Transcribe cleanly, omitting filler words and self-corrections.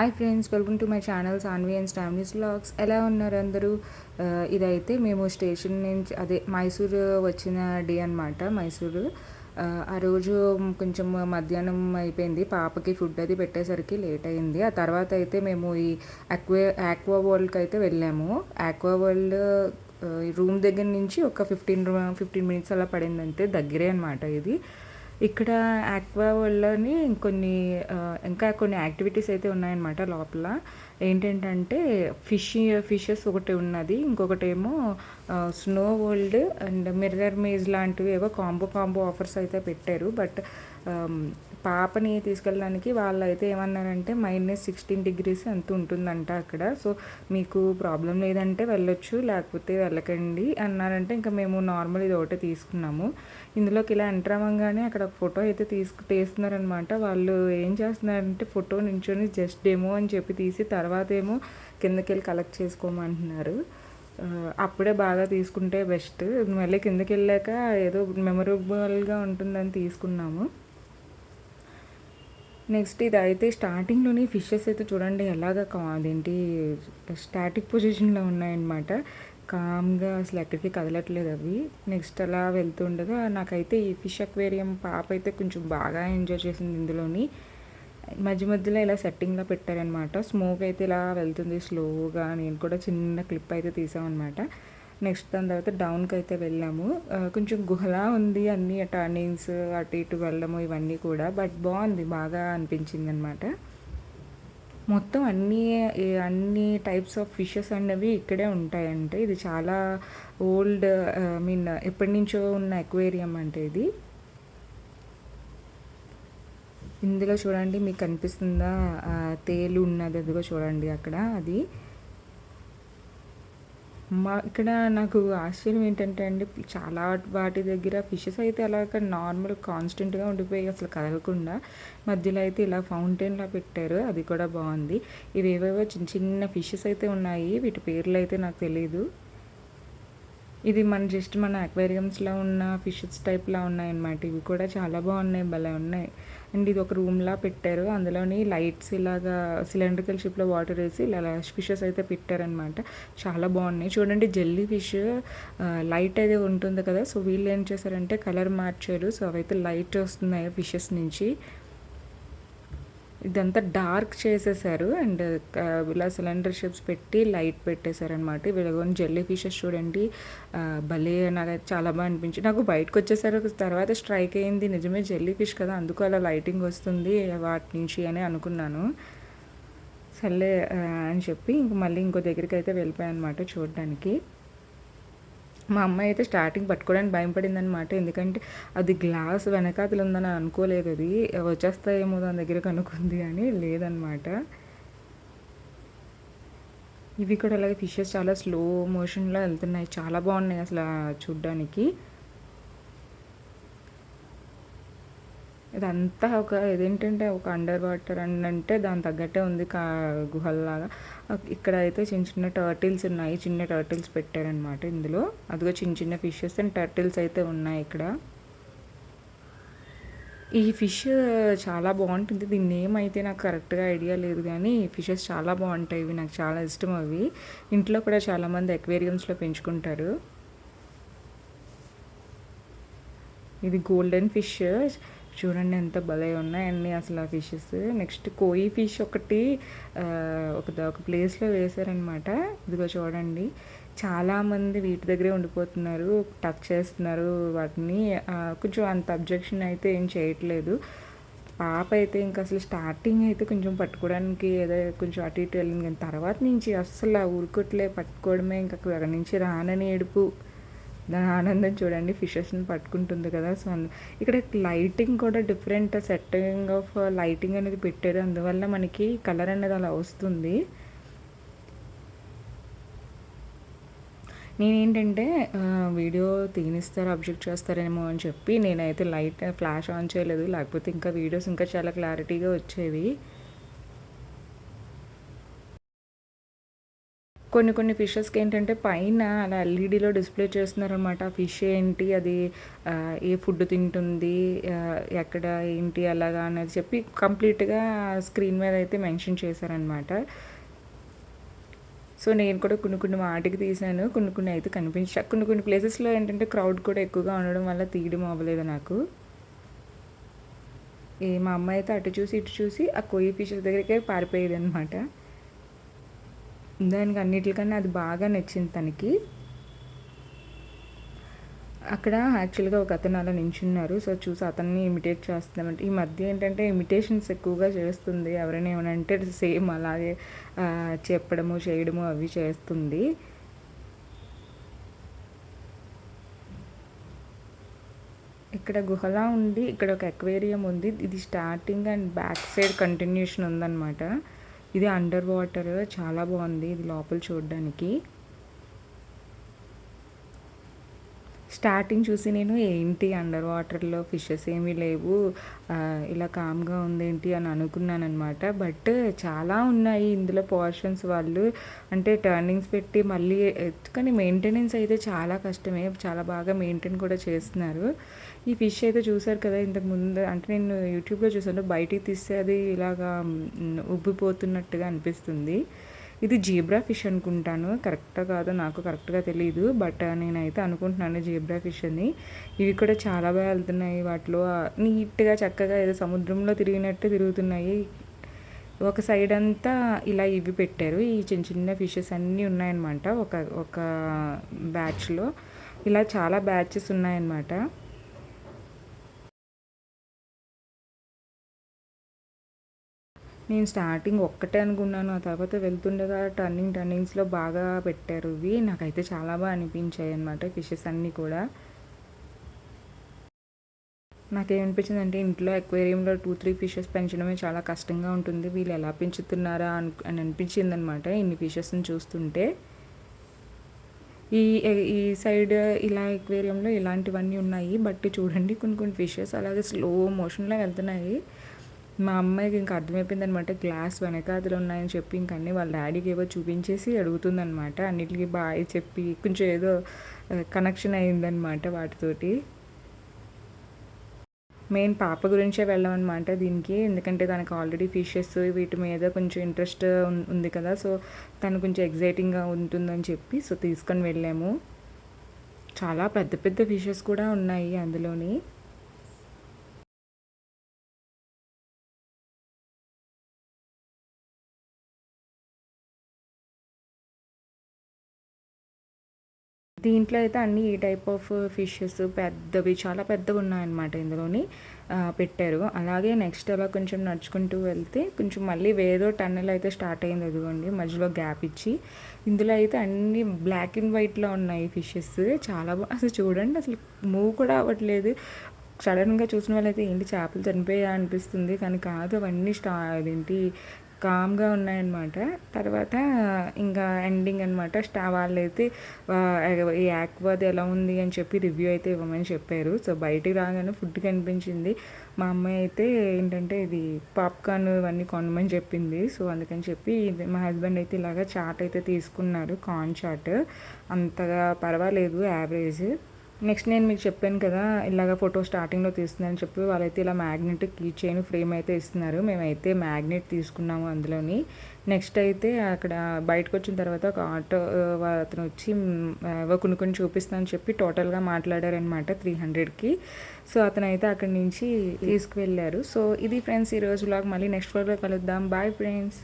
Hi friends, welcome to my channel Sanvi and స్టామ్లీస్ vlogs. ఎలా ఉన్నారు అందరూ? ఇదైతే మేము స్టేషన్ నుంచి మైసూరు వచ్చిన డే అనమాట. మైసూరు ఆ రోజు కొంచెం మధ్యాహ్నం అయిపోయింది. పాపకి ఫుడ్ అది పెట్టేసరికి లేట్ అయింది. ఆ తర్వాత అయితే మేము ఈ ఆక్వా వరల్డ్కి అయితే వెళ్ళాము. ఆక్వా వరల్డ్ రూమ్ దగ్గర నుంచి ఒక 15 మినిట్స్ అలా పడింది, అంతే, దగ్గరే అనమాట ఇది. ఇక్కడ ఆక్వా వరల్డ్‌లోని ఇంకా కొన్ని యాక్టివిటీస్ అయితే ఉన్నాయన్నమాట లోపల. ఏంటంటే ఫిషెస్ ఒకటి ఉన్నది. ఇంకొకటేమో snow world and mirror maze లాంటివి ఏవో కాంబో ఆఫర్స్ అయితే పెట్టారు. బట్ పాపని తీసుకెళ్ళడానికి వాళ్ళైతే ఏమన్నారంటే -16 అంత ఉంటుందంట అక్కడ. సో మీకు ప్రాబ్లం లేదంటే వెళ్ళొచ్చు, లేకపోతే వెళ్ళకండి అన్నారంటే ఇంకా మేము నార్మల్ ఇది ఒకటే తీసుకున్నాము. ఇందులోకి ఇలా ఎంటర్ అవ్వగానే అక్కడ ఒక ఫోటో అయితే తీస్తున్నారనమాట. వాళ్ళు ఏం చేస్తున్నారంటే ఫోటో నించొని జస్ట్ డెమో అని చెప్పి తీసి తర్వాత ఏమో కిందకి వెళ్ళి కలెక్ట్ చేసుకోమంటున్నారు. అప్పుడే బాగా తీసుకుంటే బెస్ట్. మళ్ళీ కిందకి వెళ్ళాక ఏదో మెమరబుల్గా ఉంటుందని తీసుకున్నాము. నెక్స్ట్ ఇది అయితే స్టార్టింగ్లోని ఫిషెస్ అయితే చూడండి అదేంటి స్టాటిక్ పొజిషన్లో ఉన్నాయన్నమాట. కామ్గా అసలు ఎక్కడికి కదలట్లేదు అవి. నెక్స్ట్ అలా వెళ్తుండగా నాకైతే ఈ ఫిష్ అక్వేరియం పాప అయితే కొంచెం బాగా ఎంజాయ్ చేసింది. ఇందులోని మధ్యలో ఇలా సెట్టింగ్లో పెట్టారనమాట. స్మోక్ అయితే ఇలా వెళ్తుంది స్లోగా. నేను కూడా చిన్న క్లిప్ అయితే తీసామన్నమాట. నెక్స్ట్ దాని తర్వాత డౌన్కి అయితే వెళ్ళాము. కొంచెం గుహలా ఉంది, అన్ని టర్నింగ్స్ అటు ఇటు వెళ్ళడము ఇవన్నీ కూడా. బట్ బాగుంది, బాగా అనిపించింది అనమాట. మొత్తం అన్ని టైప్స్ ఆఫ్ ఫిషెస్ అనేవి ఇక్కడే ఉంటాయంటే ఇది చాలా ఓల్డ్ ఎప్పటి నుంచో ఉన్న అక్వేరియం అంటే ఇది. ఇందులో చూడండి మీకు కనిపిస్తుందా తేలు ఉన్నది, అదిగో చూడండి అక్కడ. అది ఇక్కడ నాకు ఆశ్చర్యం ఏంటంటే అండి, చాలా వాటి దగ్గర ఫిషెస్ అయితే అలాగ నార్మల్ కాన్స్టెంట్గా ఉండిపోయి అసలు కదలకుండా మధ్యలో అయితే ఇలా ఫౌంటైన్లా పెట్టారు. అది కూడా బాగుంది. ఇవేవేవో చిన్న ఫిషెస్ అయితే ఉన్నాయి, వీటి పేర్లు అయితే నాకు తెలీదు. ఇది మన అక్వేరియంస్లో ఉన్న ఫిషెస్ టైప్లా ఉన్నాయన్నమాట. ఇవి కూడా చాలా బాగున్నాయి, భలే ఉన్నాయి. అండ్ ఇది ఒక రూమ్లా పెట్టారు. అందులోని లైట్స్ ఇలాగా సిలిండ్రికల్ షిప్లో వాటర్ వేసి ఇలా ఫిషెస్ అయితే పెట్టారనమాట. చాలా బాగున్నాయి. చూడండి జెల్లీ ఫిష్ లైట్ అయితే ఉంటుంది కదా, సో వీళ్ళు ఏం చేశారంటే కలర్ మార్చారు. సో అవైతే లైట్ వస్తున్నాయి ఫిషెస్ నుంచి. ఇదంతా డార్క్ చేసేసారు అండ్ ఇలా సిలిండర్ షిప్స్ పెట్టి లైట్ పెట్టేశారనమాట. వీళ్ళకొని జెల్లీ ఫిషెస్ చూడండి, భలే నాకు చాలా బాగా అనిపించింది. నాకు బయటకు వచ్చేసరికి తర్వాత స్ట్రైక్ అయింది, నిజమే జెల్లీ ఫిష్ కదా, అందుకు అలా లైటింగ్ వస్తుంది వాటి నుంచి అని అనుకున్నాను. సర్లే అని చెప్పి మళ్ళీ ఇంకో దగ్గరికి అయితే వెళ్ళిపోయాను అనమాట చూడడానికి. మా అమ్మాయి అయితే స్టార్టింగ్ పట్టుకోవడానికి భయపడిందనమాట. ఎందుకంటే అది గ్లాస్ వెనకాతలు ఉందని అనుకోలేదు. అది వచ్చేస్తాయేమో దాని దగ్గరకు అనుకుంది, అని లేదనమాట. ఇవి కూడా అలాగే ఫిషెస్ చాలా స్లో మోషన్లో వెళ్తున్నాయి, చాలా బాగున్నాయి అసలు చూడ్డానికి. ఇదంతా ఇదేంటంటే ఒక అండర్ వాటర్ అంటే దాని తగ్గట్టే ఉంది గుహల్లాగా. ఇక్కడ అయితే చిన్న టర్టిల్స్ ఉన్నాయి, చిన్న టర్టిల్స్ పెట్టారనమాట ఇందులో. అదిగో చిన్న ఫిషెస్ అండ్ టర్టిల్స్ అయితే ఉన్నాయి ఇక్కడ. ఈ ఫిష్ చాలా బాగుంటుంది. దీని నేమ్ అయితే నాకు కరెక్ట్గా ఐడియా లేదు, కానీ ఫిషెస్ చాలా బాగుంటాయి. ఇవి నాకు చాలా ఇష్టం. అవి ఇంట్లో కూడా చాలామంది అక్వేరియంస్లో పెంచుకుంటారు. ఇది గోల్డెన్ ఫిష్ చూడండి ఎంత భలే ఉన్నాయండి అసలు ఆ ఫిషెస్. నెక్స్ట్ కోయి ఫిష్ ఒకటి ఒక ప్లేస్లో వేశారనమాట. ఇదిగో చూడండి, చాలామంది వీటి దగ్గరే ఉండిపోతున్నారు, టచ్ చేస్తున్నారు వాటిని. కొంచెం అంత అబ్జెక్షన్ అయితే ఏం చేయట్లేదు. పాప అయితే ఇంకా అసలు స్టార్టింగ్ అయితే కొంచెం పట్టుకోవడానికి ఏదో కొంచెం అటు ఇటు వెళ్ళింది, కానీ తర్వాత నుంచి అస్సలు ఊరుకోట్లే, పట్టుకోవడమే. ఇంకా అక్కడి నుంచి రానని ఏడుపు. దాని ఆనందం చూడండి, ఫిషెస్ని పట్టుకుంటుంది కదా. సో ఇక్కడ లైటింగ్ కూడా డిఫరెంట్ సెట్టింగ్ ఆఫ్ లైటింగ్ అనేది పెట్టారు, అందువల్ల మనకి కలర్ అనేది అలా వస్తుంది. నేనేంటంటే వీడియో తీనిస్తారు, అబ్జెక్ట్ చేస్తారేమో అని చెప్పి నేనైతే లైట్ ఫ్లాష్ ఆన్ చేయలేదు, లేకపోతే ఇంకా వీడియోస్ ఇంకా చాలా క్లారిటీగా వచ్చేవి. కొన్ని కొన్ని ఫిషెస్కి ఏంటంటే పైన అలా ఎల్ఈడిలో డిస్ప్లే చేస్తున్నారనమాట. ఆ ఫిష్ ఏంటి, అది ఏ ఫుడ్ తింటుంది, ఎక్కడ ఏంటి అలాగా అనేది చెప్పి కంప్లీట్గా స్క్రీన్ మీద అయితే మెన్షన్ చేశారనమాట. సో నేను కూడా కొన్ని కొన్ని వాటికి తీసాను, కొన్ని కొన్ని అయితే కొన్ని కొన్ని ప్లేసెస్లో ఏంటంటే క్రౌడ్ కూడా ఎక్కువగా ఉండడం వల్ల తీయడం అవ్వలేదు నాకు. మా అమ్మ అయితే అటు చూసి ఇటు చూసి ఆ కొయ్యి ఫిషెస్ దగ్గరికే పారిపోయేది అనమాట. దానికి అన్నిటికన్నా అది బాగా నచ్చింది తనకి. అక్కడ యాక్చువల్గా ఒక అతను అలా నించున్నారు. సో చూసి అతన్ని ఇమిటేట్ చేస్తున్నామంటే ఈ మధ్య ఏంటంటే ఇమిటేషన్స్ ఎక్కువగా చేస్తుంది. ఎవరైనా ఏమైనా అంటే సేమ్ అలాగే చెప్పడము చేయడము అవి చేస్తుంది. ఇక్కడ గుహలా ఉండి ఇక్కడ ఒక అక్వేరియం ఉంది. ఇది starting and back side continuation ఉందన్నమాట. ఇది అండర్ వాటర్, చాలా బాగుంది ఇది లోపల చూడడానికి. స్టార్టింగ్ చూసి నేను ఏంటి అండర్ వాటర్లో ఫిషెస్ ఏమీ లేవు, ఇలా కామ్గా ఉందేంటి అని అనుకున్నాను అనమాట. బట్ చాలా ఉన్నాయి ఇందులో పోర్షన్స్. వాళ్ళు అంటే టర్నింగ్స్ పెట్టి మళ్ళీ కానీ మెయింటెనెన్స్ అయితే చాలా కష్టమే, చాలా బాగా మెయింటైన్ కూడా చేస్తున్నారు. ఈ ఫిష్ అయితే చూసారు కదా ఇంతకు ముందు, అంటే నేను యూట్యూబ్లో చూసాను, బయటికి తీస్తే అది ఇలాగా ఉబ్బిపోతున్నట్టుగా అనిపిస్తుంది. ఇది జీబ్రా ఫిష్ అనుకుంటాను, కరెక్టా కాదో నాకు కరెక్ట్గా తెలియదు. బట్ నేనైతే అనుకుంటున్నాను జీబ్రా ఫిష్ అని. ఇవి కూడా చాలా బాగా వెళ్తున్నాయి, వాటిలో నీట్గా చక్కగా ఏదో సముద్రంలో తిరిగినట్టు తిరుగుతున్నాయి. ఒక సైడ్ అంతా ఇలా ఇవి పెట్టారు, ఈ చిన్న చిన్న ఫిషెస్ అన్నీ ఉన్నాయన్నమాట. ఒక ఒక బ్యాచ్లో ఇలా చాలా బ్యాచెస్ ఉన్నాయన్నమాట. నేను స్టార్టింగ్ ఒక్కటే అనుకున్నాను, ఆ తర్వాత వెళ్తుండగా టర్నింగ్స్లో బాగా పెట్టారు ఇవి. నాకైతే చాలా బాగా అనిపించాయి అన్నమాట ఫిషెస్ అన్నీ కూడా. నాకేమనిపించింది అంటే ఇంట్లో అక్వేరియంలో 2-3 ఫిషెస్ పెంచడమే చాలా కష్టంగా ఉంటుంది, వీళ్ళు ఎలా పెంచుతున్నారా అని అనిపించింది అనమాట ఇన్ని ఫిషెస్ని చూస్తుంటే. ఈ ఈ సైడ్ ఇలా అక్వేరియంలో ఇలాంటివన్నీ ఉన్నాయి. బట్ చూడండి కొన్ని కొన్ని ఫిషెస్ అలాగే స్లో మోషన్లో వెళ్తున్నాయి. మా అమ్మాయికి ఇంకా అర్థమైపోయింది అనమాట, గ్లాస్ వెనకాతలు ఉన్నాయని చెప్పి ఇంక అన్నీ వాళ్ళ డాడీకి ఏవో చూపించేసి అడుగుతుందనమాట. అన్నిటికీ బాయ్ చెప్పి కొంచెం ఏదో కనెక్షన్ అయిందనమాట వాటితోటి. మెయిన్ పాప గురించే వెళ్ళామన్నమాట దీనికి, ఎందుకంటే తనకు ఆల్రెడీ ఫిషెస్ వీటి మీద కొంచెం ఇంట్రెస్ట్ ఉంది కదా. సో తను కొంచెం ఎగ్జైటింగ్గా ఉంటుందని చెప్పి సో తీసుకొని వెళ్ళాము. చాలా పెద్ద పెద్ద ఫిషెస్ కూడా ఉన్నాయి అందులోని. దీంట్లో అయితే అన్ని ఈ టైప్ ఆఫ్ ఫిషెస్ పెద్దవి చాలా పెద్దవి ఉన్నాయన్నమాట ఇందులోని పెట్టారు. అలాగే నెక్స్ట్ అలా కొంచెం నడుచుకుంటూ వెళ్తే కొంచెం మళ్ళీ వేరే టన్నెల్ అయితే స్టార్ట్ అయింది, అదిగోండి మధ్యలో గ్యాప్ ఇచ్చి. ఇందులో అయితే అన్ని బ్లాక్ అండ్ వైట్లో ఉన్నాయి ఫిషెస్, చాలా అసలు చూడండి అసలు మూవ్ కూడా అవ్వట్లేదు. సడన్గా చూసిన వాళ్ళైతే ఏంటి చేపలు చనిపోయా అనిపిస్తుంది, కానీ కాదు, అవన్నీ అదేంటి కామ్గా ఉన్నాయన్నమాట. తర్వాత ఇంకా ఎండింగ్ అనమాట. వాళ్ళైతే ఈ యాక్వాది ఎలా ఉంది అని చెప్పి రివ్యూ అయితే ఇవ్వమని చెప్పారు. సో బయటికి రాగానే ఫుడ్ కనిపించింది. మా అమ్మాయి అయితే ఏంటంటే ఇది పాప్కార్న్ ఇవన్నీ కొనమని చెప్పింది. సో అందుకని చెప్పి మా హస్బెండ్ అయితే ఇలాగ చాట్ అయితే తీసుకున్నారు, కార్న్ చాట్. అంతగా పర్వాలేదు, యావరేజ్. నెక్స్ట్ నేను మీకు చెప్పాను కదా ఇలాగ ఫోటో స్టార్టింగ్లో తీస్తుందని చెప్పి, వాళ్ళైతే ఇలా మ్యాగ్నెట్ కీ చైన్ ఫ్రేమ్ అయితే ఇస్తున్నారు. మేమైతే మ్యాగ్నెట్ తీసుకున్నాము అందులోని. నెక్స్ట్ అయితే అక్కడ బయటకు వచ్చిన తర్వాత ఒక ఆటో అతను వచ్చి కొన్ని కొన్ని చూపిస్తానని చెప్పి టోటల్గా మాట్లాడారనమాట 300కి. సో అతను అయితే అక్కడి నుంచి తీసుకువెళ్ళారు. సో ఇది ఫ్రెండ్స్ ఈరోజు వ్లాగ్. మళ్ళీ నెక్స్ట్ వ్లాగ్లో కలుద్దాం. Bye friends.